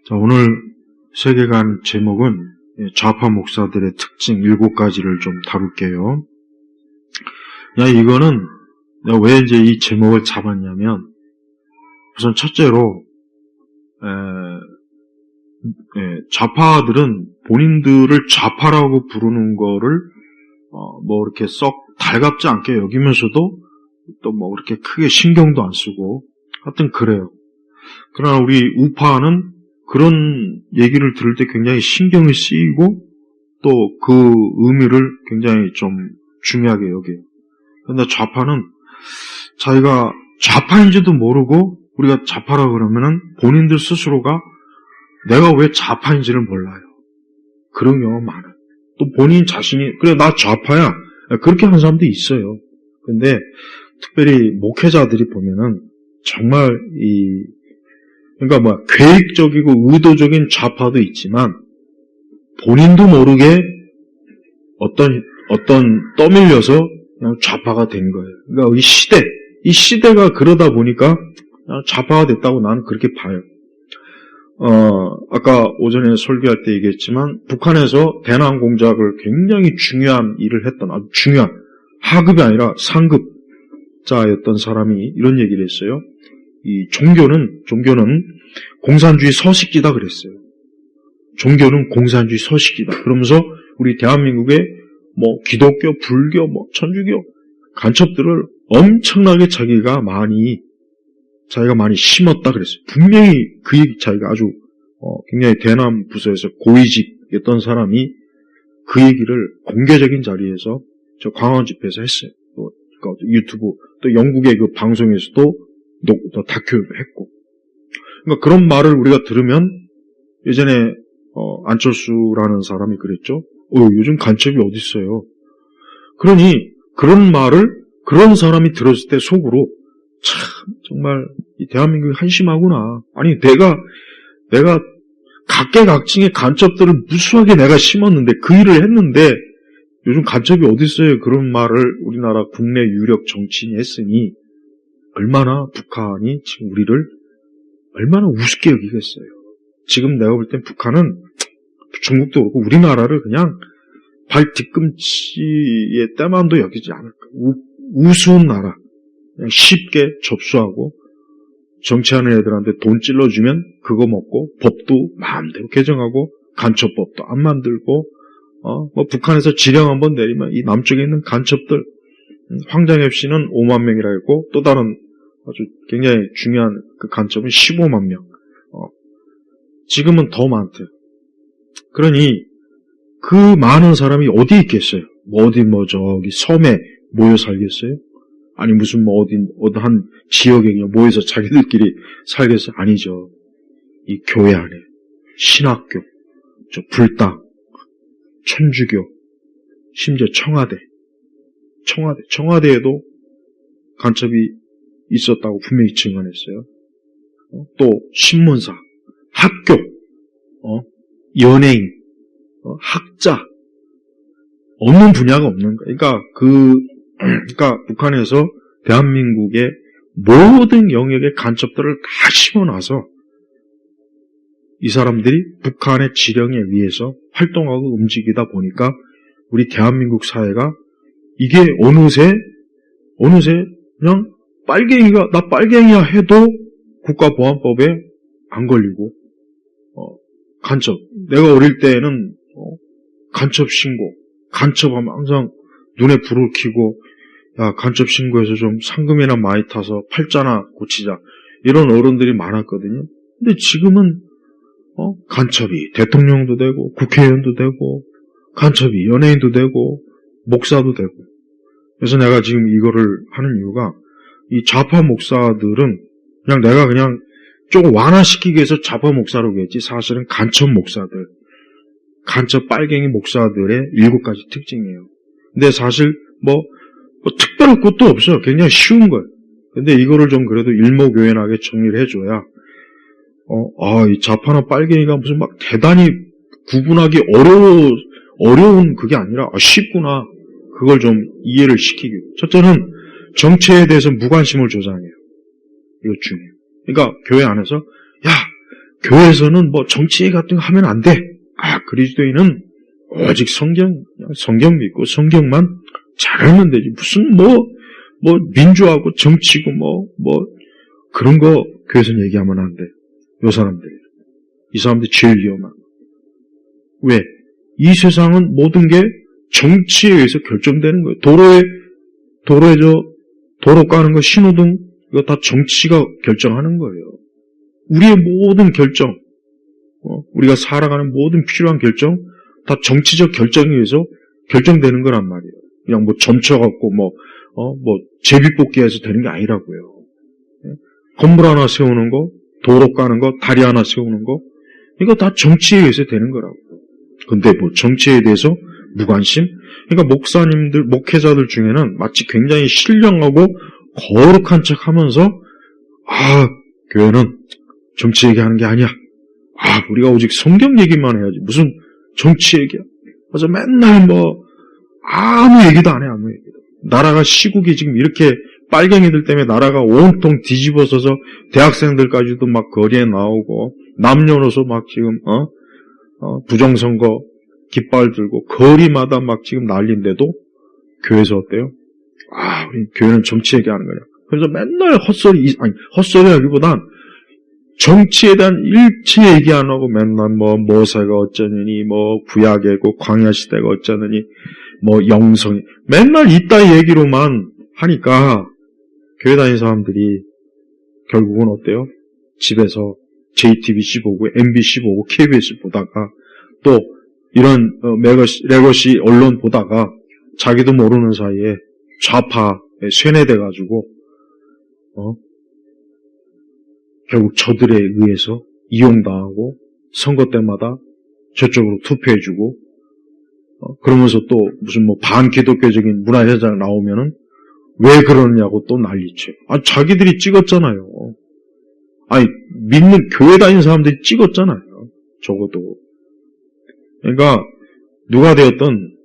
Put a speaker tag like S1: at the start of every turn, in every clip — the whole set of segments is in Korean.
S1: 자, 오늘 세계관 제목은 좌파 목사들의 특징 7가지를 좀 다룰게요. 이거는 내가 왜 이제 이 제목을 잡았냐면, 우선 첫째로, 좌파들은 본인들을 좌파라고 부르는 거를, 이렇게 썩 달갑지 않게 여기면서도 또 그렇게 크게 신경도 안 쓰고, 하여튼 그래요. 그러나 우리 우파는 그런 얘기를 들을 때 굉장히 신경이 쓰이고 또 그 의미를 굉장히 좀 중요하게 여겨요. 그런데 좌파는 자기가 좌파인지도 모르고 우리가 좌파라고 그러면은 본인들 스스로가 내가 왜 좌파인지를 몰라요. 그런 경우가 많아요. 또 본인 자신이 그래 나 좌파야 그렇게 하는 사람도 있어요. 근데 특별히 목회자들이 보면은 정말 그러니까 계획적이고 의도적인 좌파도 있지만 본인도 모르게 어떤 떠밀려서 그냥 좌파가 된 거예요. 그러니까 이 시대가 그러다 보니까 그냥 좌파가 됐다고 나는 그렇게 봐요. 아까 오전에 설교할 때 얘기했지만 북한에서 대남 공작을 굉장히 중요한 일을 했던 아주 중요한 하급이 아니라 상급자였던 사람이 이런 얘기를 했어요. 이 종교는 공산주의 서식지다 그랬어요. 종교는 공산주의 서식지다. 그러면서 우리 대한민국의 기독교, 불교, 천주교 간첩들을 엄청나게 자기가 많이 심었다 그랬어요. 분명히 그 얘기 자기가 아주 굉장히 대남 부서에서 고위직이었던 사람이 그 얘기를 공개적인 자리에서 저 광화문 집회에서 했어요. 그러니까 유튜브 또 영국의 그 방송에서도 다큐를 했고. 그러니까 그런 말을 우리가 들으면 예전에 안철수라는 사람이 그랬죠. 요즘 간첩이 어디 있어요. 그러니 그런 말을 그런 사람이 들었을 때 속으로 참 정말 이 대한민국이 한심하구나. 아니 내가 각계각층의 간첩들을 무수하게 내가 심었는데 그 일을 했는데 요즘 간첩이 어디 있어요. 그런 말을 우리나라 국내 유력 정치인이 했으니 얼마나 북한이 지금 우리를 얼마나 우습게 여기겠어요. 지금 내가 볼 땐 북한은 중국도 그렇고 우리나라를 그냥 발 뒤꿈치의 때만도 여기지 않을까. 우스운 나라. 그냥 쉽게 접수하고 정치하는 애들한테 돈 찔러주면 그거 먹고 법도 마음대로 개정하고 간첩법도 안 만들고 북한에서 지령 한번 내리면 이 남쪽에 있는 간첩들 황장엽 씨는 5만 명이라 했고 또 다른 아주 굉장히 중요한 그 간첩은 15만 명. 지금은 더 많대요. 그러니 그 많은 사람이 어디 있겠어요? 저기 섬에 모여 살겠어요? 아니 무슨 어디 한 지역에 그냥 모여서 자기들끼리 살겠어요? 아니죠. 이 교회 안에 신학교, 불당, 천주교, 심지어 청와대에도 간첩이 있었다고 분명히 증언했어요. 또 신문사, 학교, 연예인, 학자 없는 분야가 없는 거예요. 그러니까 북한에서 대한민국의 모든 영역의 간첩들을 다 심어놔서 이 사람들이 북한의 지령에 의해서 활동하고 움직이다 보니까 우리 대한민국 사회가 이게 어느새 그냥 나 빨갱이야 해도 국가보안법에 안 걸리고 간첩. 내가 어릴 때는 간첩 신고. 간첩하면 항상 눈에 불을 켜고 야 간첩 신고해서 좀 상금이나 많이 타서 팔자나 고치자. 이런 어른들이 많았거든요. 근데 지금은 간첩이 대통령도 되고 국회의원도 되고 간첩이 연예인도 되고 목사도 되고. 그래서 내가 지금 이거를 하는 이유가 이 좌파 목사들은 내가 조금 완화시키기 위해서 좌파 목사라고 했지 사실은 간첩 목사들, 간첩 빨갱이 목사들의 7가지 특징이에요. 근데 사실 특별할 것도 없어요. 굉장히 쉬운 거예요. 근데 이거를 좀 그래도 일목요연하게 정리를 해줘야 이 좌파나 빨갱이가 무슨 대단히 구분하기 어려운 그게 아니라 쉽구나. 그걸 좀 이해를 시키기. 첫째는 정치에 대해서 무관심을 조장해요. 이거 중요해요. 그러니까 교회 안에서 교회에서는 뭐 정치 얘기 같은 거 하면 안 돼. 그리스도인은 오직 성경 믿고 성경만 잘하면 되지. 무슨 민주하고 정치고 그런 거 교회에서는 얘기하면 안 돼. 이 사람들이 제일 위험한. 왜? 이 세상은 모든 게 정치에 의해서 결정되는 거예요. 도로 까는 거, 신호등, 이거 다 정치가 결정하는 거예요. 우리의 모든 결정, 우리가 살아가는 모든 필요한 결정, 다 정치적 결정에 의해서 결정되는 거란 말이에요. 그냥 점쳐갖고, 제비뽑기해서 되는 게 아니라고요. 건물 하나 세우는 거, 도로 까는 거, 다리 하나 세우는 거, 이거 다 정치에 의해서 되는 거라고요. 근데 정치에 대해서 무관심? 그러니까 목회자들 중에는 마치 굉장히 신령하고 거룩한 척 하면서, 교회는 정치 얘기하는 게 아니야. 우리가 오직 성경 얘기만 해야지. 무슨 정치 얘기야. 그래서 맨날 아무 얘기도 안 해, 아무 얘기도. 나라가 시국이 지금 이렇게 빨갱이들 때문에 나라가 온통 뒤집어서서 대학생들까지도 막 거리에 나오고, 남녀노소 막 지금, 부정선거 깃발 들고 거리마다 막 지금 난리인데도 교회에서 어때요? 우리 교회는 정치 얘기하는 거냐. 그래서 맨날 헛소리하기보단 정치에 대한 일체 얘기 안 하고 맨날 모세가 어쩌느니, 구약이고 광야시대가 어쩌느니, 영성이, 맨날 이따 얘기로만 하니까 교회 다니는 사람들이 결국은 어때요? 집에서 JTBC 보고, MBC 보고, KBS 보다가 또 이런 레거시 언론 보다가 자기도 모르는 사이에 좌파에 쇠뇌돼가지고 결국 저들에 의해서 이용당하고 선거 때마다 저쪽으로 투표해주고 그러면서 또 무슨 반기독교적인 문화현상 나오면은 왜 그러느냐고 또 난리쳐. 자기들이 찍었잖아요. 믿는 교회 다니는 사람들이 찍었잖아요. 적어도. 그러니까 누가 되었든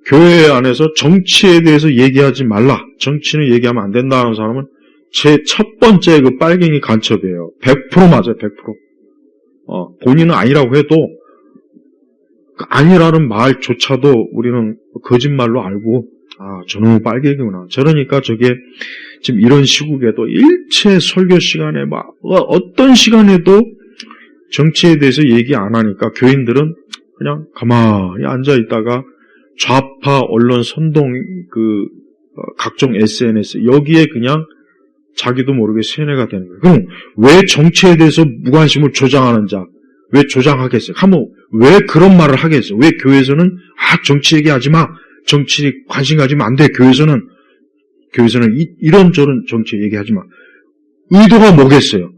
S1: 교회 안에서 정치에 대해서 얘기하지 말라. 정치는 얘기하면 안 된다는 사람은 제 첫 번째 그 빨갱이 간첩이에요. 100% 맞아요. 100%. 본인은 아니라고 해도 그 아니라는 말조차도 우리는 거짓말로 알고 저놈은 빨갱이구나. 저러니까 저게 지금 이런 시국에도 일체 설교 시간에 어떤 시간에도 정치에 대해서 얘기 안 하니까 교인들은 그냥 가만히 앉아 있다가 좌파 언론 선동 각종 SNS 여기에 그냥 자기도 모르게 세뇌가 되는 거예요. 그럼 왜 정치에 대해서 무관심을 조장하는 자 왜 조장하겠어요? 왜 그런 말을 하겠어요? 왜 교회에서는 정치 얘기하지 마. 정치 관심 가지면 안 돼. 교회에서는 이런저런 정치 얘기하지 마. 의도가 뭐겠어요?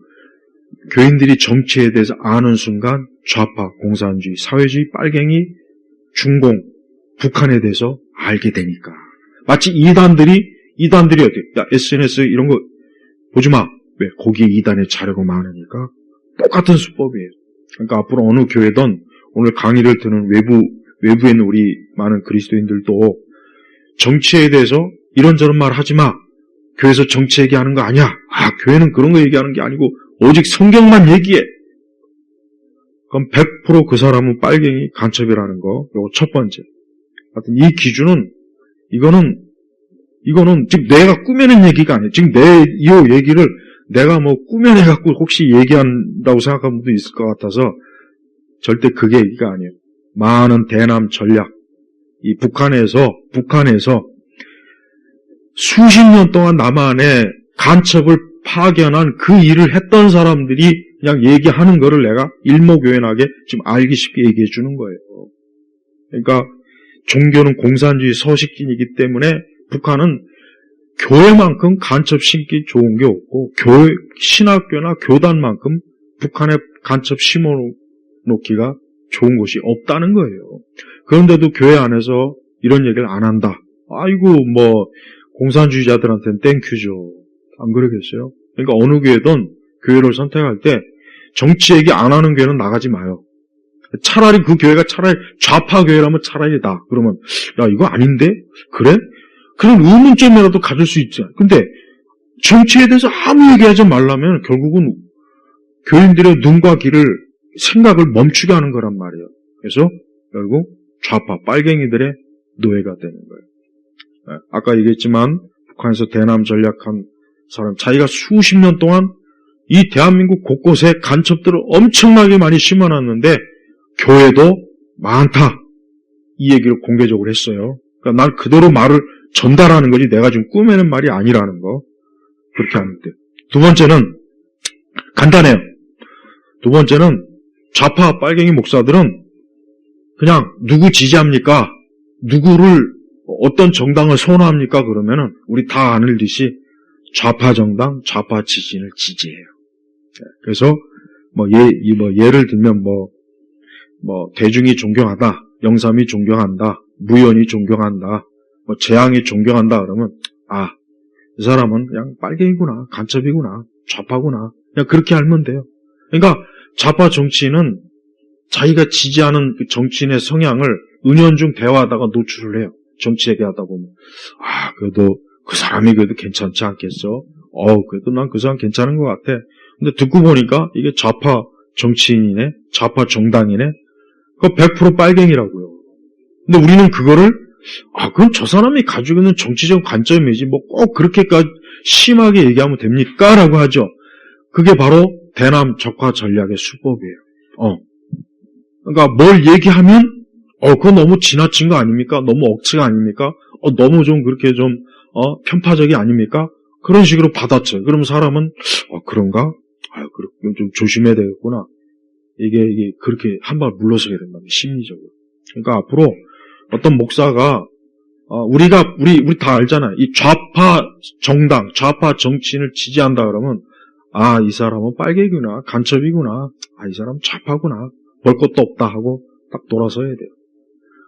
S1: 교인들이 정치에 대해서 아는 순간 좌파, 공산주의, 사회주의, 빨갱이, 중공, 북한에 대해서 알게 되니까. 마치 이단들이 어때요? SNS 이런 거 보지 마. 왜? 거기에 이단의 자료가 많으니까. 똑같은 수법이에요. 그러니까 앞으로 어느 교회든 오늘 강의를 듣는 외부에 있는 우리 많은 그리스도인들도 정치에 대해서 이런저런 말 하지 마. 교회에서 정치 얘기하는 거 아니야. 교회는 그런 거 얘기하는 게 아니고 오직 성경만 얘기해. 그럼 100% 그 사람은 빨갱이 간첩이라는 거. 요거 첫 번째. 하여튼 이 기준은 이거는 지금 내가 꾸며낸 얘기가 아니에요. 지금 이 얘기를 내가 꾸며내갖고 혹시 얘기한다고 생각하는 분도 있을 것 같아서 절대 그게 얘기가 아니에요. 많은 대남 전략. 이 북한에서 수십 년 동안 남한의 간첩을 파견한 그 일을 했던 사람들이 그냥 얘기하는 거를 내가 일목요연하게 지금 알기 쉽게 얘기해 주는 거예요. 그러니까 종교는 공산주의 서식진이기 때문에 북한은 교회만큼 간첩 심기 좋은 게 없고 신학교나 교단만큼 북한의 간첩 심어놓기가 좋은 곳이 없다는 거예요. 그런데도 교회 안에서 이런 얘기를 안 한다. 공산주의자들한테는 땡큐죠. 안 그러겠어요? 그러니까 어느 교회든 교회를 선택할 때 정치 얘기 안 하는 교회는 나가지 마요. 차라리 그 교회가 좌파 교회라면 차라리 나. 그러면 이거 아닌데? 그래? 그런 의문점이라도 가질 수 있잖아. 근데 정치에 대해서 아무 얘기하지 말라면 결국은 교인들의 눈과 귀를 생각을 멈추게 하는 거란 말이에요. 그래서 결국 좌파 빨갱이들의 노예가 되는 거예요. 아까 얘기했지만 북한에서 대남 전략한 사람, 자기가 수십 년 동안 이 대한민국 곳곳에 간첩들을 엄청나게 많이 심어놨는데 교회도 많다. 이 얘기를 공개적으로 했어요. 그러니까 난 그대로 말을 전달하는 거지 내가 지금 꾸며낸 말이 아니라는 거. 그렇게 하는데. 두 번째는 간단해요. 두 번째는 좌파 빨갱이 목사들은 그냥 누구 지지합니까? 누구를 어떤 정당을 선호합니까? 그러면은 우리 다 아는 듯이 좌파 정당, 좌파 지지인을 지지해요. 그래서 예를 들면 대중이 존경하다, 영삼이 존경한다, 무연이 존경한다, 재앙이 존경한다 그러면 이 사람은 그냥 빨갱이구나, 간첩이구나, 좌파구나, 그냥 그렇게 알면 돼요. 그러니까 좌파 정치인은 자기가 지지하는 그 정치인의 성향을 은연중 대화하다가 노출을 해요. 정치 얘기하다 보면 그래도 그 사람이 그래도 괜찮지 않겠어? 그래도 난 그 사람 괜찮은 것 같아. 근데 듣고 보니까 이게 좌파 정치인이네, 좌파 정당이네. 그거 100% 빨갱이라고요. 근데 우리는 그거를 그건 저 사람이 가지고 있는 정치적 관점이지 꼭 그렇게까지 심하게 얘기하면 됩니까? 라고 하죠. 그게 바로 대남 적화 전략의 수법이에요. 그러니까 뭘 얘기하면 그건 너무 지나친 거 아닙니까? 너무 억지가 아닙니까? 너무 좀 그렇게 좀 편파적이 아닙니까? 그런 식으로 받아쳐요. 그러면 사람은 그런가? 그럼 좀 조심해야 되겠구나. 이게 그렇게 한 발 물러서게 된다. 심리적으로. 그러니까 앞으로 어떤 목사가 우리 다 알잖아요. 이 좌파 정당, 좌파 정치인을 지지한다 그러면 이 사람은 빨갱이구나, 간첩이구나, 이 사람 좌파구나, 볼 것도 없다 하고 딱 돌아서야 돼요.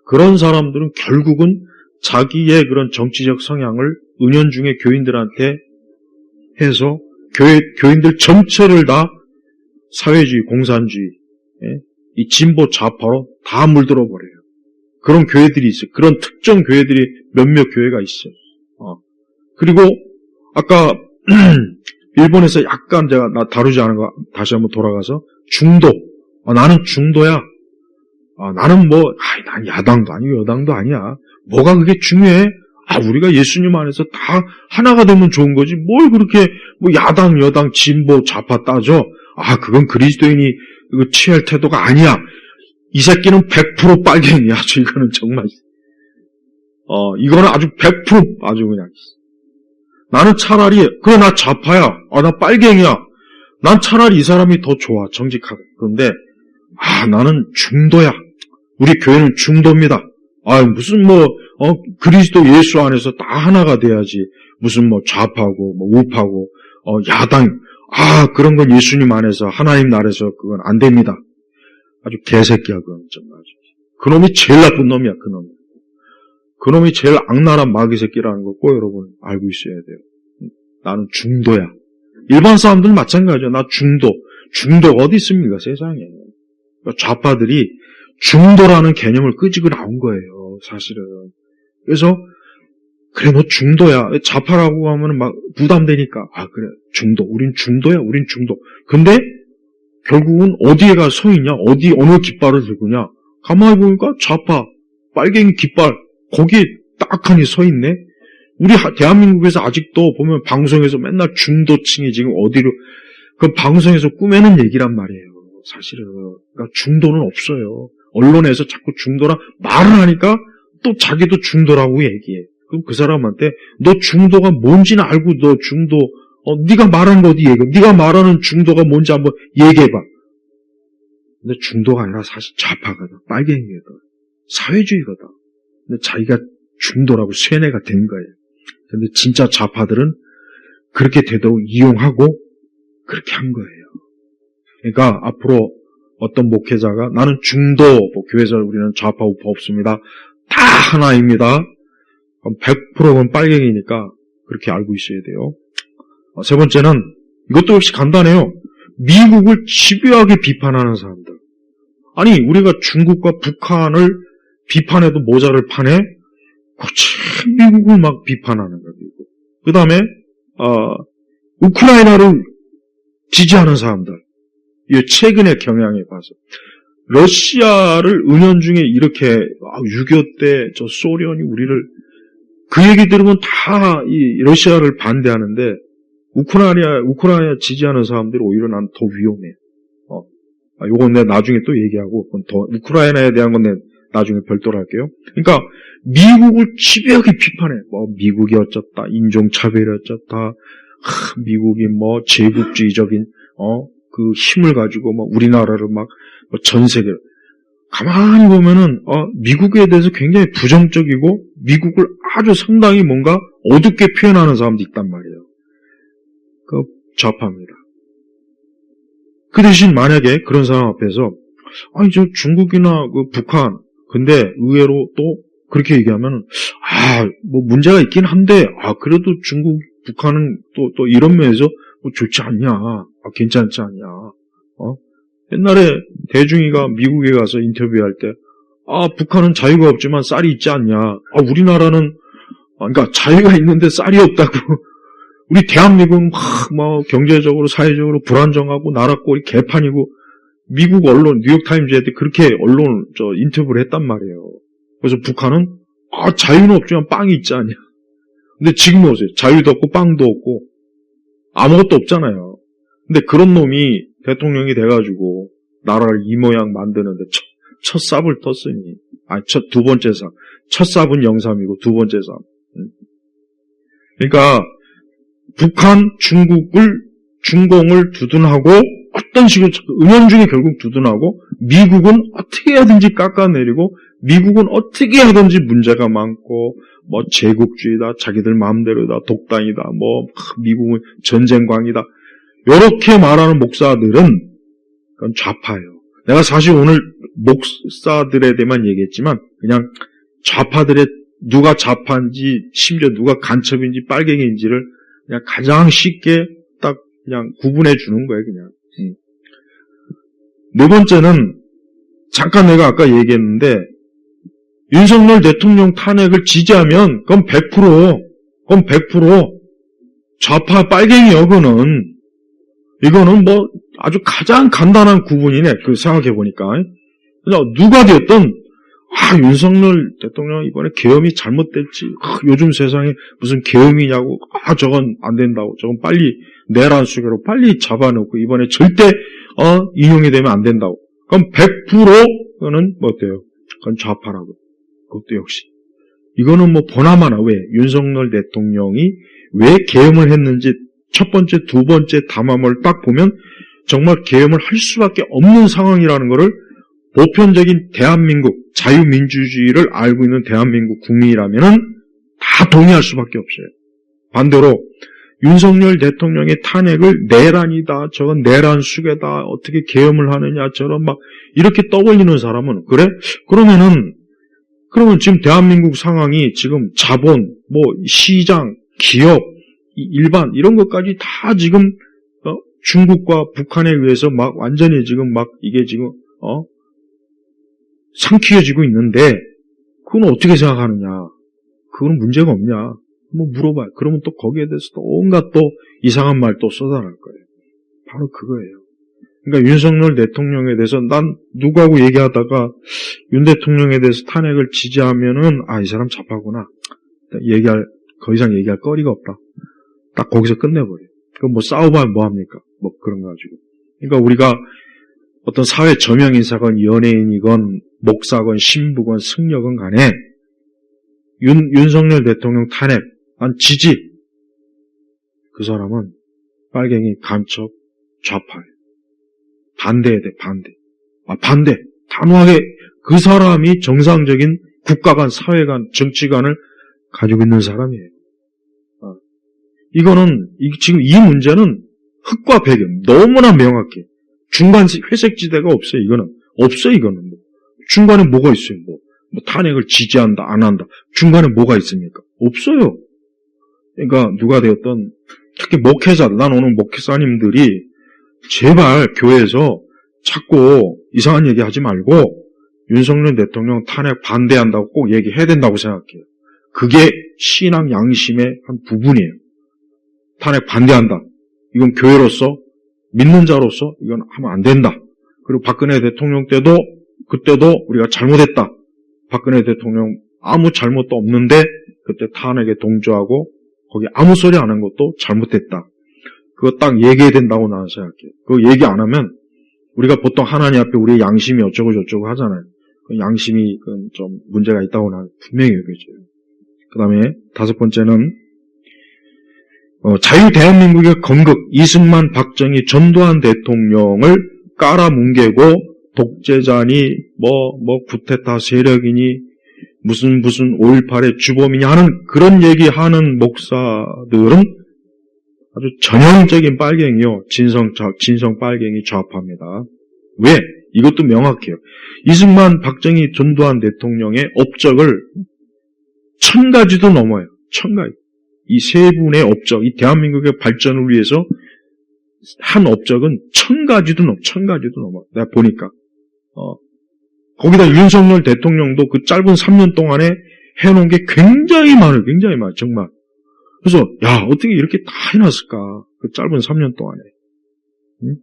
S1: 그런 사람들은 결국은 자기의 그런 정치적 성향을 은연중에 교인들한테 해서 교인들 전체를 다 사회주의, 공산주의, 이 진보 좌파로 다 물들어 버려요. 그런 교회들이 있어요. 그런 특정 교회들이 몇몇 교회가 있어요. 그리고 아까 일본에서 약간 제가 다루지 않은 거 다시 한번 돌아가서 중도. 나는 중도야. 나는 난 야당도 아니고 여당도 아니야. 뭐가 그게 중요해? 우리가 예수님 안에서 다 하나가 되면 좋은 거지. 뭘 그렇게 야당, 여당, 진보, 좌파 따져? 그건 그리스도인이 이거 취할 태도가 아니야. 이 새끼는 100% 빨갱이야. 이거는 정말. 이거는 아주 100% 아주 그냥. 나는 차라리, 그래, 나 좌파야. 나 빨갱이야. 난 차라리 이 사람이 더 좋아. 정직하게. 그런데, 나는 중도야. 우리 교회는 중도입니다. 무슨 그리스도 예수 안에서 다 하나가 돼야지. 무슨 좌파고, 우파고, 야당. 그런 건 예수님 안에서, 하나님 나라에서 그건 안 됩니다. 아주 개새끼야, 그건 정말. 그놈이 제일 나쁜 놈이야, 그놈. 그놈이 제일 악랄한 마귀 새끼라는 거 꼭 여러분 알고 있어야 돼요. 나는 중도야. 일반 사람들은 마찬가지죠. 나 중도. 중도가 어디 있습니까, 세상에. 좌파들이 중도라는 개념을 끄집어 나온 거예요, 사실은. 그래서, 그래, 너 중도야. 좌파라고 하면 막 부담되니까. 그래, 중도. 우린 중도야, 우린 중도. 근데, 결국은 어디에가 서 있냐? 어느 깃발을 들고냐? 가만히 보니까 좌파, 빨갱이 깃발, 거기에 딱하니 서 있네? 우리 대한민국에서 아직도 보면 방송에서 맨날 중도층이 지금 어디로, 그 방송에서 꾸며는 얘기란 말이에요, 사실은. 그러니까 중도는 없어요. 언론에서 자꾸 중도라 말을 하니까 또 자기도 중도라고 얘기해. 그럼 그 사람한테 너 중도가 뭔지는 알고 너 중도, 네가 말하는 거 어디 얘기해? 네가 말하는 중도가 뭔지 한번 얘기해봐. 근데 중도가 아니라 사실 좌파거든, 빨갱이거든, 사회주의거든. 근데 자기가 중도라고 쇠뇌가 된 거예요. 근데 진짜 좌파들은 그렇게 되도록 이용하고 그렇게 한 거예요. 그러니까 앞으로 어떤 목회자가 나는 중도, 교회에서 우리는 좌파 우파 없습니다, 다 하나입니다, 그럼 100%는 빨갱이니까 그렇게 알고 있어야 돼요. 세 번째는 이것도 역시 간단해요. 미국을 집요하게 비판하는 사람들. 아니, 우리가 중국과 북한을 비판해도 모자를 파네? 미국을 막 비판하는 거예요. 그 다음에 우크라이나를 지지하는 사람들. 이 최근의 경향에 봐서. 러시아를 은연중에 이렇게 6.25 때 저 소련이 우리를 그 얘기 들으면 다 이 러시아를 반대하는데 우크라이나 지지하는 사람들이 오히려 난 더 위험해. 요건 내가 나중에 또 얘기하고 더 우크라이나에 대한 건 내가 나중에 별도로 할게요. 그러니까 미국을 집요하게 비판해. 미국이 어쩌다 인종차별이 어쩌다 미국이 제국주의적인 그 힘을 가지고 우리나라를 전 세계를 가만히 보면은 미국에 대해서 굉장히 부정적이고 미국을 아주 상당히 뭔가 어둡게 표현하는 사람도 있단 말이에요. 그 좌파입니다. 그 대신 만약에 그런 사람 앞에서 저 중국이나 그 북한 근데 의외로 또 그렇게 얘기하면 문제가 있긴 한데 그래도 중국 북한은 또 이런 면에서 좋지 않냐 괜찮지 않냐 옛날에 대중이가 미국에 가서 인터뷰할 때 북한은 자유가 없지만 쌀이 있지 않냐 우리나라는 그러니까 자유가 있는데 쌀이 없다고 우리 대한민국은 경제적으로 사회적으로 불안정하고 나라 꼴이 개판이고 미국 언론 뉴욕타임즈한테 그렇게 언론 인터뷰를 했단 말이에요. 그래서 북한은 자유는 없지만 빵이 있지 않냐. 근데 지금 보세요. 자유도 없고 빵도 없고 아무것도 없잖아요. 근데 그런 놈이 대통령이 돼가지고 나라를 이 모양 만드는데 첫 삽을 떴으니 두 번째 삽. 첫 삽은 영삼이고 두 번째 삽. 그러니까 북한, 중공을 두둔하고 어떤 식으로 은연중에 결국 두둔하고 미국은 어떻게 하든지 깎아내리고 미국은 어떻게 하든지 문제가 많고 제국주의다, 자기들 마음대로다, 독단이다, 미국은 전쟁광이다. 이렇게 말하는 목사들은 그건 좌파예요. 내가 사실 오늘 목사들에 대해만 얘기했지만 그냥 좌파들의 누가 좌파인지 심지어 누가 간첩인지 빨갱이인지를 그냥 가장 쉽게 딱 그냥 구분해 주는 거예요, 그냥. 네 번째는 잠깐 내가 아까 얘기했는데 윤석열 대통령 탄핵을 지지하면 그건 100% 좌파 빨갱이요, 이거는 아주 가장 간단한 구분이네. 생각해 보니까. 그냥 누가 되었든 윤석열 대통령 이번에 계엄이 잘못될지 요즘 세상에 무슨 계엄이냐고 저건 안 된다고 저건 빨리 내란 수계로 빨리 잡아놓고 이번에 절대 인용이 되면 안 된다고. 그럼 100%는 어때요? 그건 좌파라고. 그것도 역시 이거는 보나마나 왜 윤석열 대통령이 왜 계엄을 했는지 첫 번째, 두 번째 담화를 딱 보면 정말 계엄을 할 수밖에 없는 상황이라는 것을 보편적인 대한민국 자유민주주의를 알고 있는 대한민국 국민이라면은 다 동의할 수밖에 없어요. 반대로 윤석열 대통령의 탄핵을 내란이다, 저건 내란 수계다, 어떻게 계엄을 하느냐, 저런 이렇게 떠벌리는 사람은 그래? 그러면 지금 대한민국 상황이 지금 자본, 시장, 기업, 일반 이런 것까지 다 지금 중국과 북한에 의해서 완전히 지금 이게 지금 삼키어지고 있는데 그건 어떻게 생각하느냐? 그건 문제가 없냐? 물어봐요. 그러면 또 거기에 대해서 또 온갖 또 이상한 말 또 쏟아낼 거예요. 바로 그거예요. 그러니까 윤석열 대통령에 대해서 난 누구하고 얘기하다가 윤 대통령에 대해서 탄핵을 지지하면은 이 사람 좌파구나. 더 이상 얘기할 거리가 없다. 딱 거기서 끝내버려요. 그럼 싸워봐야 뭐합니까? 그런 거 가지고. 그러니까 우리가 어떤 사회 저명인사건, 연예인이건, 목사건, 신부건, 승려건 간에 윤석열 대통령 탄핵, 지지. 그 사람은 빨갱이, 간첩, 좌파예요. 반대해야 돼, 반대. 단호하게 그 사람이 정상적인 국가관, 사회관, 정치관을 가지고 있는 사람이에요. 이거는, 지금 이 문제는 흑과 백이에요. 너무나 명확해. 중간 회색지대가 없어요, 이거는. 이거는. 중간에 뭐가 있어요, 탄핵을 지지한다, 안 한다. 중간에 뭐가 있습니까? 없어요. 그러니까 누가 되었던, 특히 목회자들, 난 오늘 목회사님들이 제발 교회에서 자꾸 이상한 얘기 하지 말고 윤석열 대통령 탄핵 반대한다고 꼭 얘기해야 된다고 생각해요. 그게 신앙 양심의 한 부분이에요. 탄핵 반대한다. 이건 교회로서 믿는 자로서 이건 하면 안 된다. 그리고 박근혜 대통령 때도 그때도 우리가 잘못했다. 박근혜 대통령 아무 잘못도 없는데 그때 탄핵에 동조하고 거기 아무 소리 안 한 것도 잘못했다. 그거 딱 얘기해야 된다고 나는 생각해요. 그거 얘기 안 하면 우리가 보통 하나님 앞에 우리의 양심이 어쩌고 저쩌고 하잖아요. 그 양심이 좀 문제가 있다고 나는 분명히 여겨져요. 그 다음에 5번째는 자유 대한민국의 건국 이승만 박정희 전두환 대통령을 깔아뭉개고 독재자니 구테타 세력이니 무슨 5.18의 주범이니 하는 그런 얘기하는 목사들은 아주 전형적인 빨갱이요. 진성 빨갱이 좌파입니다. 왜? 이것도 명확해요. 이승만, 박정희, 전두환 대통령의 업적을 1000가지도 넘어요. 1000가지. 이 세 분의 업적, 이 대한민국의 발전을 위해서 한 업적은 1000가지도 넘어. 내가 보니까. 거기다 윤석열 대통령도 그 짧은 3년 동안에 해놓은 게 굉장히 많아요. 정말. 그래서, 어떻게 이렇게 다 해놨을까? 그 짧은 3년 동안에. 응?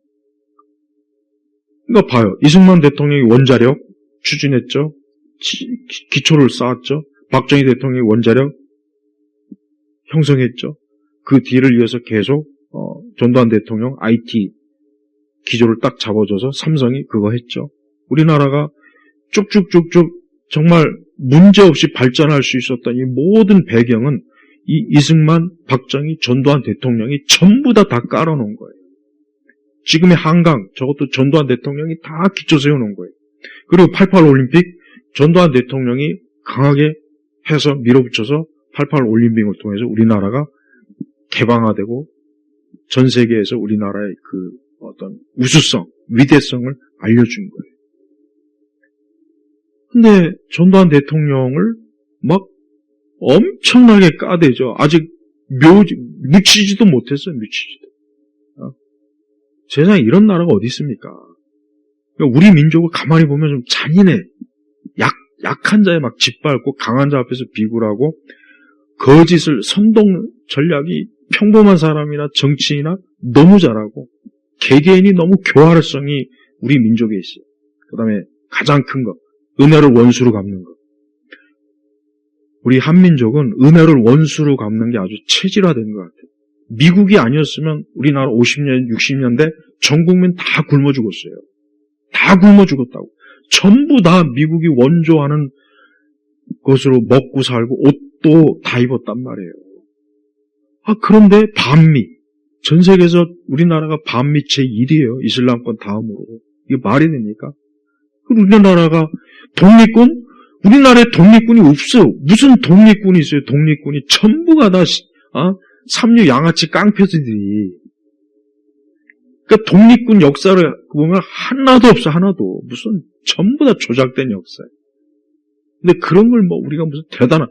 S1: 그러니까 봐요. 이승만 대통령이 원자력 추진했죠. 기초를 쌓았죠. 박정희 대통령이 원자력 형성했죠. 그 뒤를 이어서 계속, 전두환 대통령 IT 기조를 딱 잡아줘서 삼성이 그거 했죠. 우리나라가 쭉쭉쭉쭉 정말 문제없이 발전할 수 있었던 이 모든 배경은 이 이승만, 박정희, 전두환 대통령이 전부 다 깔아놓은 거예요. 지금의 한강, 저것도 전두환 대통령이 다 기초 세워놓은 거예요. 그리고 88 올림픽, 전두환 대통령이 강하게 해서 밀어붙여서 88 올림픽을 통해서 우리나라가 개방화되고 전 세계에서 우리나라의 그 어떤 우수성, 위대성을 알려준 거예요. 근데 전두환 대통령을 막 엄청나게 까대죠. 아직 묻히지도 못했어요. 세상에 이런 나라가 어디 있습니까? 그러니까 우리 민족을 가만히 보면 좀 잔인해. 약한 자에 막 짓밟고 강한 자 앞에서 비굴하고 거짓을 선동 전략이 평범한 사람이나 정치인이나 너무 잘하고 개개인이 너무 교활성이 우리 민족에 있어요. 그 다음에 가장 큰 거, 은혜를 원수로 갚는 거. 우리 한민족은 은혜를 원수로 갚는 게 아주 체질화된 것 같아요. 미국이 아니었으면 우리나라 50년, 60년대 전 국민 다 굶어 죽었어요. 다 굶어 죽었다고. 전부 다 미국이 원조하는 것으로 먹고 살고 옷도 다 입었단 말이에요. 그런데 반미. 전 세계에서 우리나라가 반미 제1위예요. 이슬람권 다음으로. 이게 말이 됩니까? 우리나라가 독립군? 우리나라에 독립군이 없어요. 무슨 독립군이 있어요? 독립군이 전부가 다 삼류 양아치 깡패들이. 그러니까 독립군 역사를 보면 하나도 없어. 하나도. 무슨 전부 다 조작된 역사예요. 근데 그런 걸 우리가 무슨 대단한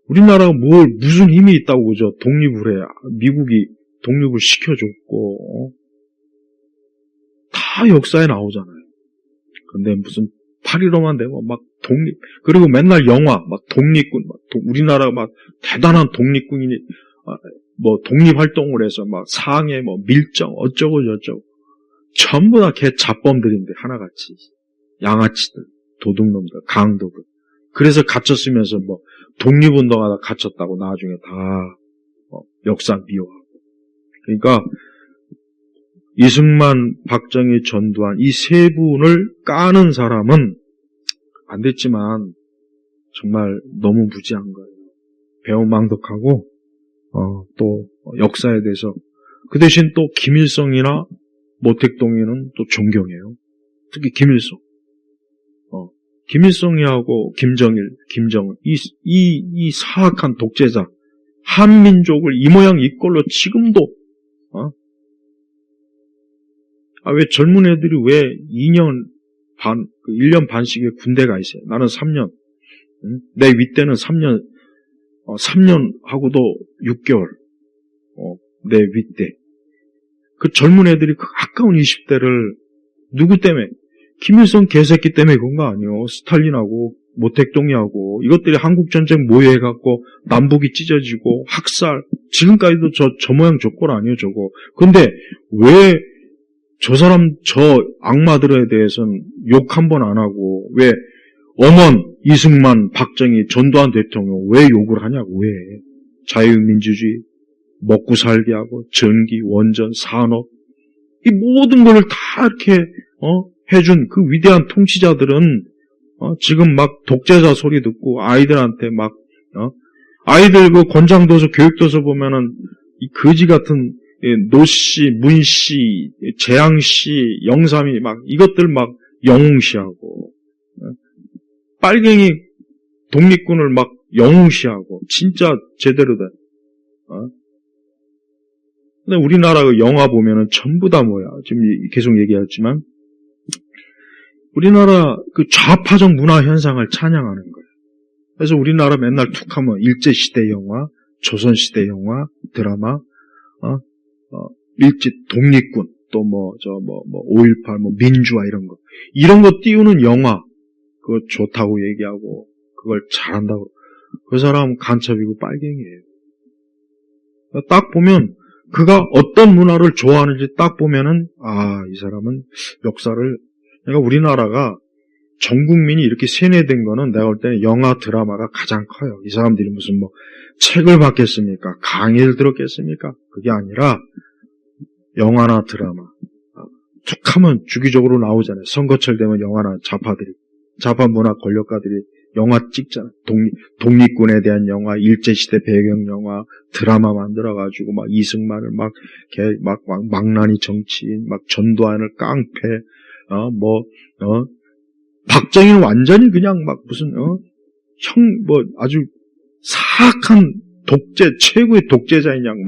S1: 우리나라가 무슨 힘이 있다고 그죠? 독립을 해. 미국이 독립을 시켜줬고 다 역사에 나오잖아요. 근데 무슨 8.15만 되면 막 독립 그리고 맨날 영화 막 독립군 우리나라가 막 대단한 독립군이 독립활동을 해서 막 상해 밀정 어쩌고 저쩌고 전부 다 개 잡범들인데 하나같이 양아치들 도둑놈들 강도들 그래서 갇혔으면서 독립운동하다 갇혔다고 나중에 다 역사 미워하고 그러니까 이승만, 박정희, 전두환 이 세 분을 까는 사람은 안 됐지만 정말 너무 무지한 거예요. 배은망덕하고 또 역사에 대해서 그 대신 또 김일성이나 모택동이는 또 존경해요. 특히 김일성. 김일성이하고 김정일, 김정은 이 사악한 독재자 한민족을 이 모양 이 꼴로 지금도 왜 젊은 애들이 왜 2년 반, 1년 반씩의 군대가 있어요? 나는 3년. 내 윗대는 3년, 3년 하고도 6개월. 내 윗대. 그 젊은 애들이 그 아까운 20대를 누구 때문에? 김일성 개새끼 때문에 그런 거 아니에요. 스탈린하고 모택동이하고 이것들이 한국전쟁 모여해갖고 남북이 찢어지고 학살. 지금까지도 저 모양 저 꼴 아니에요, 저거. 근데 왜 저 사람, 저 악마들에 대해서는 욕 한 번 안 하고, 왜, 엄원, 이승만, 박정희, 전두환 대통령, 왜 욕을 하냐고, 왜. 자유민주주의, 먹고 살게 하고, 전기, 원전, 산업, 이 모든 걸 다 이렇게, 해준 그 위대한 통치자들은, 지금 막 독재자 소리 듣고, 아이들한테 막, 아이들 그 권장도서, 교육도서 보면은, 이 거지 같은, 노씨, 문씨, 재앙씨, 영삼이 막, 이것들 막 영웅시하고, 빨갱이 독립군을 막 영웅시하고, 진짜 제대로 된, 근데 우리나라 그 영화 보면은 전부 다 뭐야. 지금 계속 얘기했지만, 우리나라 그 좌파적 문화 현상을 찬양하는 거예요. 그래서 우리나라 맨날 툭 하면 일제시대 영화, 조선시대 영화, 드라마, 일제 독립군, 또 5.18, 민주화 이런 거 띄우는 영화, 그거 좋다고 얘기하고, 그걸 잘한다고. 그 사람은 간첩이고 빨갱이에요. 딱 보면, 그가 어떤 문화를 좋아하는지 딱 보면은, 이 사람은 역사를, 그러니까 우리나라가 전 국민이 이렇게 세뇌된 거는 내가 볼 때는 영화, 드라마가 가장 커요. 이 사람들이 무슨 책을 봤겠습니까? 강의를 들었겠습니까? 그게 아니라, 영화나 드라마. 툭 하면 주기적으로 나오잖아요. 선거철 되면 영화나 좌파 문화 권력가들이 영화 찍잖아요. 독립군에 대한 영화, 일제시대 배경 영화, 드라마 만들어가지고, 막 이승만을 망나니 정치인, 막 전두환을 깡패, 박정희는 완전히 그냥 막 무슨, 아주 사악한 최고의 독재자인 양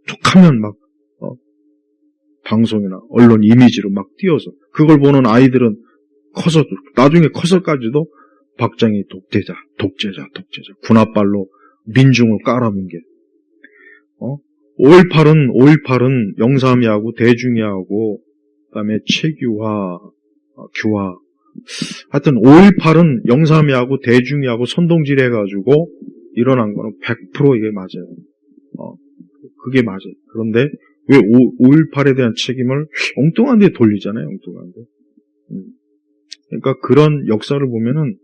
S1: 툭 하면 방송이나 언론 이미지로 막 띄워서, 그걸 보는 아이들은 나중에 커서까지도 박정희 독재자, 군합발로 민중을 깔아뭉개. 5.18은 영삼이하고 대중이하고, 그 다음에 최규화, 규화. 하여튼 5.18은 영삼이하고 대중이하고 선동질 해가지고 일어난 거는 100% 이게 맞아요. 그게 맞아요. 그런데 왜 5.18에 대한 책임을 엉뚱한 데 돌리잖아요, 엉뚱한 데. 그러니까 그런 역사를 보면은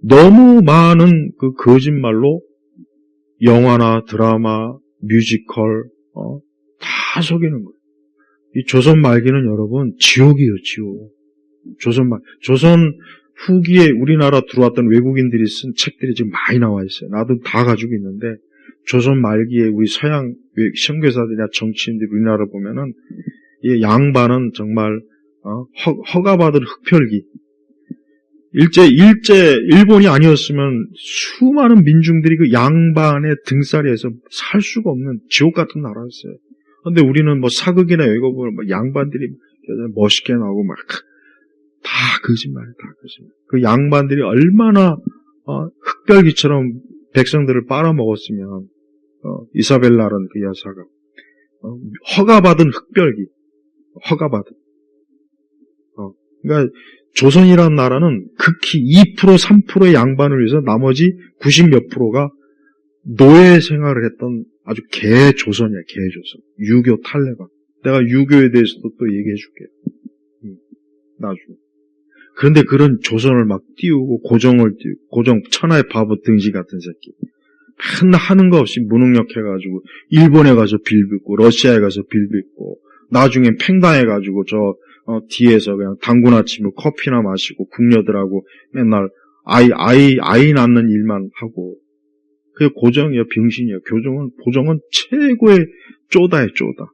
S1: 너무 많은 그 거짓말로 영화나 드라마, 뮤지컬, 다 속이는 거예요. 이 조선 말기는 여러분, 지옥이에요, 지옥. 조선 후기에 우리나라 들어왔던 외국인들이 쓴 책들이 지금 많이 나와 있어요. 나도 다 가지고 있는데, 조선 말기에 우리 서양 선교사들이나 정치인들이 우리나라를 보면은, 이 양반은 정말, 허가받은 흑혈기. 일본이 아니었으면 수많은 민중들이 그 양반의 등살이에서 살 수가 없는 지옥 같은 나라였어요. 근데 우리는 사극이나 이거 보면 양반들이 멋있게 나오고 다 거짓말이에요, 다 거짓말. 그 양반들이 얼마나, 흑별기처럼 백성들을 빨아먹었으면, 이사벨라라는 그 여사가, 허가받은 흑별기, 허가받은. 그러니까, 조선이라는 나라는 극히 2%, 3%의 양반을 위해서 나머지 90몇 프로가 노예 생활을 했던 아주 개조선이야, 개조선. 유교 탈레반. 내가 유교에 대해서도 또 얘기해 줄게요. 나중에. 그런데 그런 조선을 막 띄우고 고정 천하의 바보 등시 같은 새끼. 맨날 하는 거 없이 무능력해가지고 일본에 가서 빌빌고 러시아에 가서 빌빌고 나중에 팽당해가지고 뒤에서 그냥 당구나 치고 커피나 마시고 궁녀들하고 맨날 아이 낳는 일만 하고. 그게 고정이에요, 병신이에요. 고정은 최고의 쪼다예요, 쪼다.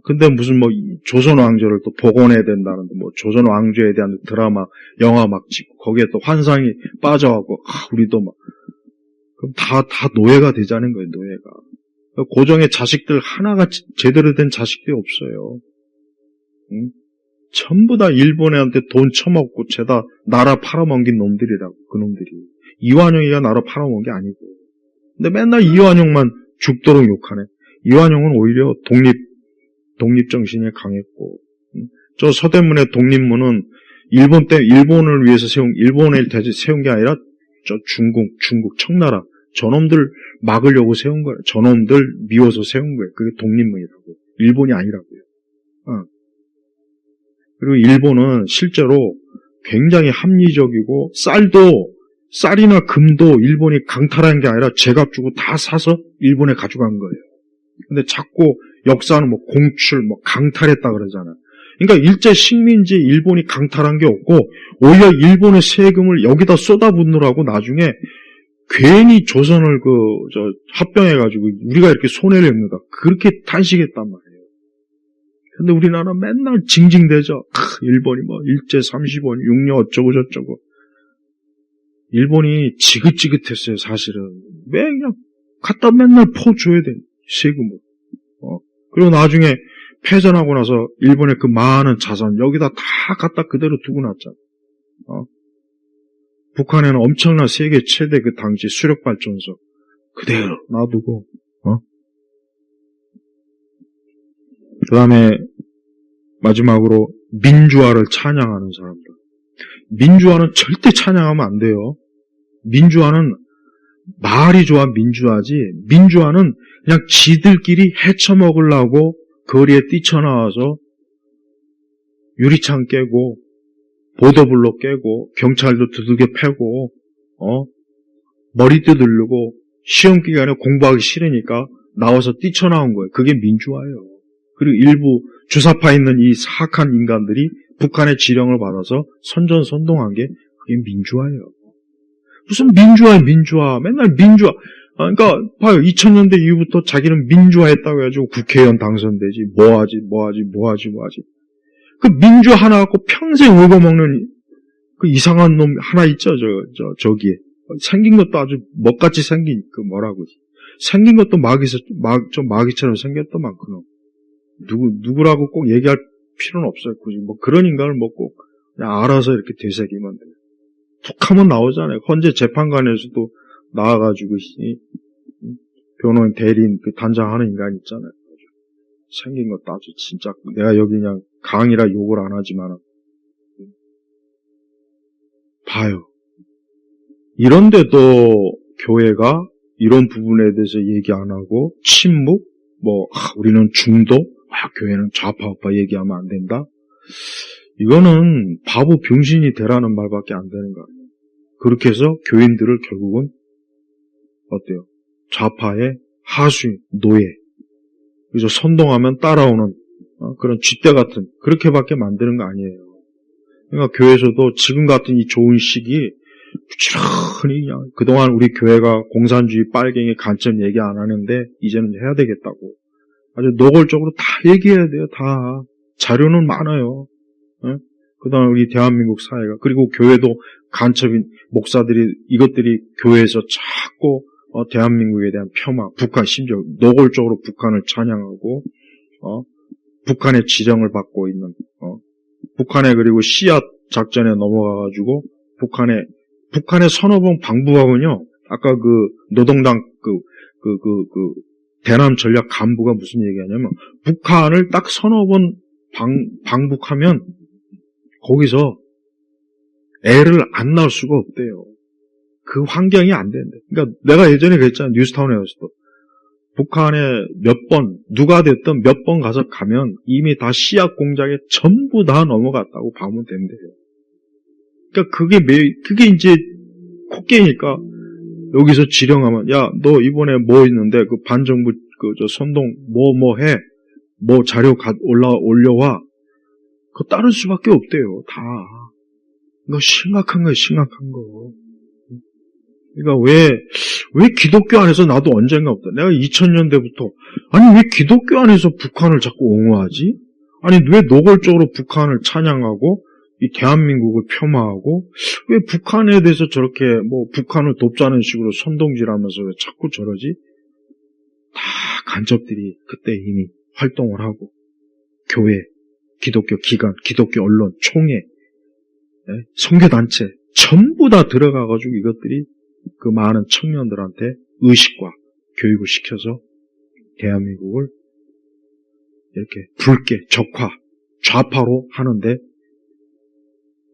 S1: 근데 무슨 조선 왕조를 또 복원해야 된다는데, 조선 왕조에 대한 드라마, 영화 막 찍고, 거기에 또 환상이 빠져갖고, 우리도 그럼 다 노예가 되자는 거예요, 노예가. 고정의 자식들 하나가 제대로 된 자식들이 없어요. 응? 전부 다 일본애한테 돈 처먹고, 죄다 나라 팔아먹긴 놈들이라고, 그 놈들이. 이완용이가 나라 팔아먹은 게 아니고. 근데 맨날 이완용만 죽도록 욕하네. 이완용은 오히려 독립정신이 강했고, 저 서대문의 독립문은 일본을 위해서 일본을 세운 게 아니라, 중국, 청나라, 저놈들 막으려고 세운 거예요. 저놈들 미워서 세운 거예요. 그게 독립문이라고. 일본이 아니라고요. 그리고 일본은 실제로 굉장히 합리적이고 쌀이나 금도 일본이 강탈한 게 아니라 제값 주고 다 사서 일본에 가져간 거예요. 근데 자꾸 역사는 뭐 공출, 뭐 강탈했다 그러잖아요. 그러니까 일제 식민지 일본이 강탈한 게 없고 오히려 일본의 세금을 여기다 쏟아붓느라고 나중에 괜히 조선을 합병해가지고 우리가 이렇게 손해를 입는다. 그렇게 탄식했단 말이에요. 근데 우리나라 맨날 징징대죠. 일본이 뭐 일제 30원, 육려 어쩌고 저쩌고. 일본이 지긋지긋했어요, 사실은. 왜 그냥 갖다 맨날 퍼줘야 돼, 세금을. 그리고 나중에 패전하고 나서 일본의 그 많은 자산 여기다 다 갖다 그대로 두고 놨잖아. 북한에는 엄청난 세계 최대 그 당시 수력발전소 그대로 놔두고, 그 다음에 마지막으로 민주화를 찬양하는 사람들. 민주화는 절대 찬양하면 안 돼요. 민주화는 말이 좋아 민주화지, 민주화는 그냥 지들끼리 헤쳐먹으려고 거리에 뛰쳐나와서 유리창 깨고 보도블록 깨고 경찰도 두들겨 패고 머리도 들르고 시험 기간에 공부하기 싫으니까 나와서 뛰쳐나온 거예요. 그게 민주화예요. 그리고 일부 주사파 있는 이 사악한 인간들이 북한의 지령을 받아서 선전선동한 게 그게 민주화예요. 무슨 민주화 맨날 민주화. 그러니까 봐요. 2000년대 이후부터 자기는 민주화했다고 해가지고 국회의원 당선되지 뭐하지. 그 민주화 하나 갖고 평생 울고먹는 그 이상한 놈 하나 있죠. 저기에 생긴 것도 아주 먹같이 생긴 그 뭐라고 생긴 것도 좀 마귀처럼 생겼더만 그놈. 누구라고 꼭 얘기할 필요는 없어요. 굳이 뭐 그런 인간을 뭐 꼭 그냥 알아서 이렇게 되새기면 돼요. 툭하면 나오잖아요. 헌재 재판관에서도 나와가지고 변호인 대리인 그 단장하는 인간 있잖아요. 생긴 것도 아주 진짜 내가 여기 그냥 강이라 욕을 안 하지만 봐요. 이런데도 교회가 이런 부분에 대해서 얘기 안 하고 침묵, 우리는 중도, 교회는 좌파 우파 얘기하면 안 된다. 이거는 바보 병신이 되라는 말밖에 안 되는 거예요. 그렇게 해서 교인들을 결국은 어때요? 좌파의 하수인, 노예. 그래서 선동하면 따라오는 그런 쥐떼 같은 그렇게밖에 만드는 거 아니에요. 그러니까 교회에서도 지금 같은 이 좋은 시기 부지런히 그냥 그동안 우리 교회가 공산주의 빨갱이 간첩 얘기 안 하는데 이제는 해야 되겠다고 아주 노골적으로 다 얘기해야 돼요. 다 자료는 많아요. 그다음에 우리 대한민국 사회가 그리고 교회도 간첩인 목사들이 이것들이 교회에서 자꾸 대한민국에 대한 폄하, 북한 심지어 노골적으로 북한을 찬양하고 북한의 지령을 받고 있는 북한에 그리고 씨앗 작전에 넘어가가지고 북한의 서너 번 방북하군요. 아까 그 노동당 대남 전략 간부가 무슨 얘기하냐면 북한을 딱 서너 번 방북하면 거기서 애를 안 낳을 수가 없대요. 그 환경이 안 된대. 그러니까 내가 예전에 그랬잖아. 뉴스타운에서도 북한에 누가 됐든 몇 번 가면 이미 다 씨앗 공장에 전부 다 넘어갔다고 봐면 된대요. 그러니까 그게 이제 콧게니까 여기서 지령하면 야, 너 이번에 뭐 있는데 그 반정부 선동 뭐 해. 뭐 자료 올려와. 그거 따를 수밖에 없대요. 다. 이거 심각한 거예요. 심각한 거. 그러니까 왜 기독교 안에서 나도 언젠가부터 내가 2000년대부터 아니 왜 기독교 안에서 북한을 자꾸 옹호하지? 아니 왜 노골적으로 북한을 찬양하고 이 대한민국을 폄하하고 왜 북한에 대해서 저렇게 북한을 돕자는 식으로 선동질하면서 왜 자꾸 저러지? 다 간첩들이 그때 이미 활동을 하고 교회, 기독교 기관, 기독교 언론, 총회, 선교단체 전부 다 들어가가지고 이것들이 그 많은 청년들한테 의식과 교육을 시켜서 대한민국을 이렇게 붉게 적화, 좌파로 하는데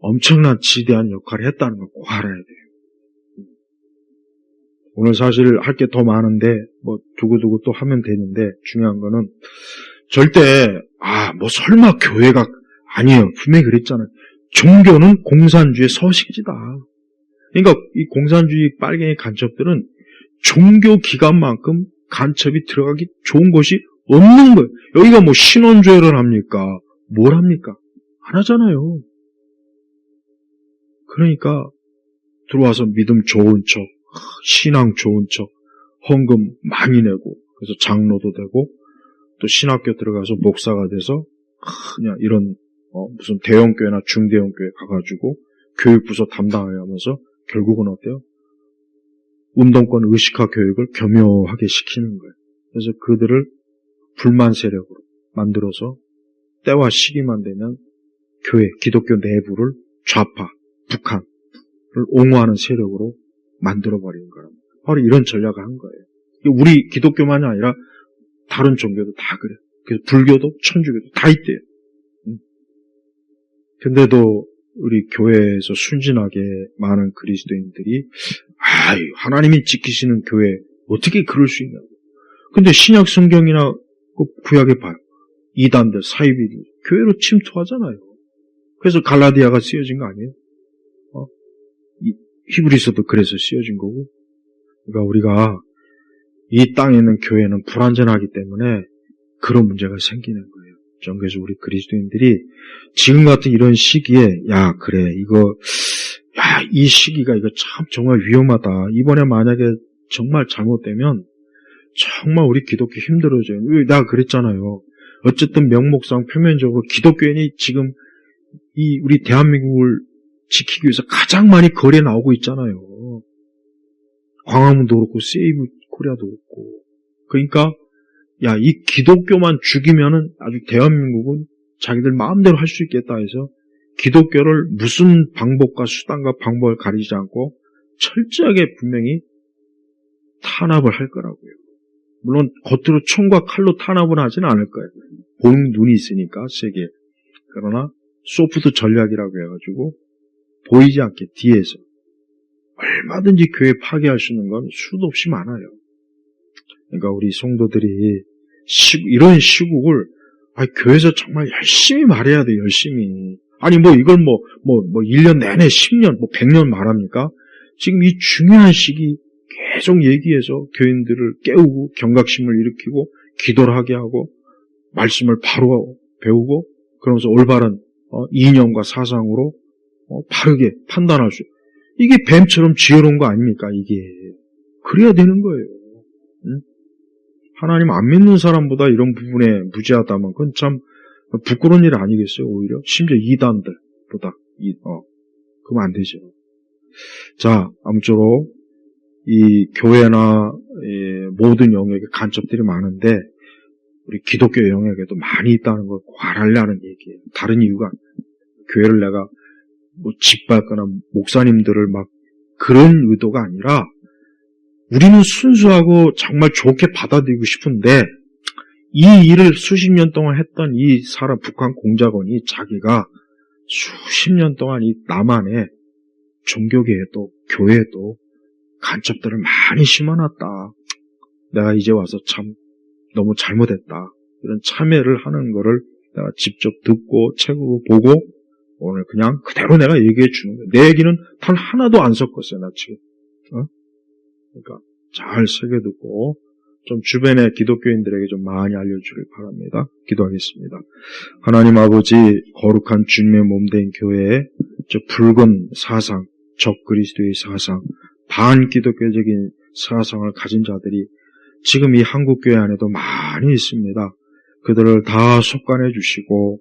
S1: 엄청난 지대한 역할을 했다는 걸 꼭 알아야 돼요. 오늘 사실 할 게 더 많은데 두고두고 또 하면 되는데 중요한 거는 절대 설마 교회가 아니에요. 분명히 그랬잖아요. 종교는 공산주의 서식지다. 그러니까 이 공산주의 빨갱이 간첩들은 종교 기관만큼 간첩이 들어가기 좋은 것이 없는 거예요. 여기가 뭐 신원조회를 합니까? 뭘 합니까? 안 하잖아요. 그러니까 들어와서 믿음 좋은 척, 신앙 좋은 척, 헌금 많이 내고, 그래서 장로도 되고, 또 신학교 들어가서 목사가 돼서 그냥 이런 무슨 대형교회나 중대형교회 가가지고 교육부서 담당하면서 결국은 어때요? 운동권 의식화 교육을 교묘하게 시키는 거예요. 그래서 그들을 불만 세력으로 만들어서 때와 시기만 되면 교회, 기독교 내부를 좌파, 북한을 옹호하는 세력으로 만들어버리는 거랍니다. 바로 이런 전략을 한 거예요. 우리 기독교만이 아니라 다른 종교도 다 그래요. 그래서 불교도 천주교도 다 있대요. 근데도 우리 교회에서 순진하게 많은 그리스도인들이 하나님이 지키시는 교회 어떻게 그럴 수 있냐고. 근데 신약 성경이나 구약에 봐요. 이단들, 사이비들 교회로 침투하잖아요. 그래서 갈라디아가 쓰여진 거 아니에요? 히브리서도 그래서 쓰여진 거고. 그러니까 우리가 이 땅에 있는 교회는 불완전하기 때문에 그런 문제가 생기는 거예요. 그래서 우리 그리스도인들이 지금 같은 이런 시기에 이 시기가 이거 참 정말 위험하다. 이번에 만약에 정말 잘못되면 정말 우리 기독교 힘들어져요. 내가 그랬잖아요. 어쨌든 명목상 표면적으로 기독교인이 지금 이 우리 대한민국을 지키기 위해서 가장 많이 거리에 나오고 있잖아요. 광화문도 그렇고 세이브 코리아도 그렇고. 그러니까 이 기독교만 죽이면은 아주 대한민국은 자기들 마음대로 할 수 있겠다 해서 기독교를 무슨 방법과 수단과 방법을 가리지 않고 철저하게 분명히 탄압을 할 거라고요. 물론 겉으로 총과 칼로 탄압을 하지는 않을 거예요. 보는 눈이 있으니까 세계. 그러나 소프트 전략이라고 해가지고 보이지 않게 뒤에서 얼마든지 교회 파괴할 수 있는 건 수도 없이 많아요. 그러니까 우리 성도들이 이런 시국을 교회에서 정말 열심히 말해야 돼. 열심히. 이걸 1년 내내 10년 100년 말합니까? 지금 이 중요한 시기 계속 얘기해서 교인들을 깨우고 경각심을 일으키고 기도를 하게 하고 말씀을 바로 배우고 그러면서 올바른 이념과 사상으로 바르게 판단할 수. 이게 뱀처럼 지혜로운 거 아닙니까? 이게 그래야 되는 거예요. 응? 하나님 안 믿는 사람보다 이런 부분에 무지하다면 그건 참 부끄러운 일 아니겠어요? 오히려 심지어 이단들보다 그러면 안 되죠. 자, 아무쪼록 이 교회나 모든 영역에 간첩들이 많은데 우리 기독교 영역에도 많이 있다는 걸 꼭 알아내라는 얘기예요. 다른 이유가 교회를 내가 짓밟거나 목사님들을 막 그런 의도가 아니라 우리는 순수하고 정말 좋게 받아들이고 싶은데 이 일을 수십 년 동안 했던 이 북한 공작원이 자기가 수십 년 동안 이 남한의 종교계에도 교회에도 간첩들을 많이 심어놨다. 내가 이제 와서 참 너무 잘못했다. 이런 참회를 하는 거를 내가 직접 듣고 책으로 보고 오늘 그냥 그대로 내가 얘기해 주는 거예요. 내 얘기는 단 하나도 안 섞었어요. 나 지금. 그러니까 잘 새겨듣고 좀 주변의 기독교인들에게 좀 많이 알려주길 바랍니다. 기도하겠습니다. 하나님 아버지 거룩한 주님의 몸된 교회에 저 붉은 사상, 적그리스도의 사상, 반기독교적인 사상을 가진 자들이 지금 이 한국교회 안에도 많이 있습니다. 그들을 다 속관해 주시고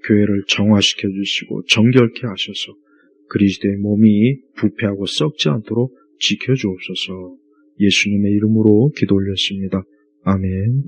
S1: 교회를 정화시켜 주시고 정결케 하셔서 그리스도의 몸이 부패하고 썩지 않도록 지켜주옵소서. 예수님의 이름으로 기도 올렸습니다. 아멘.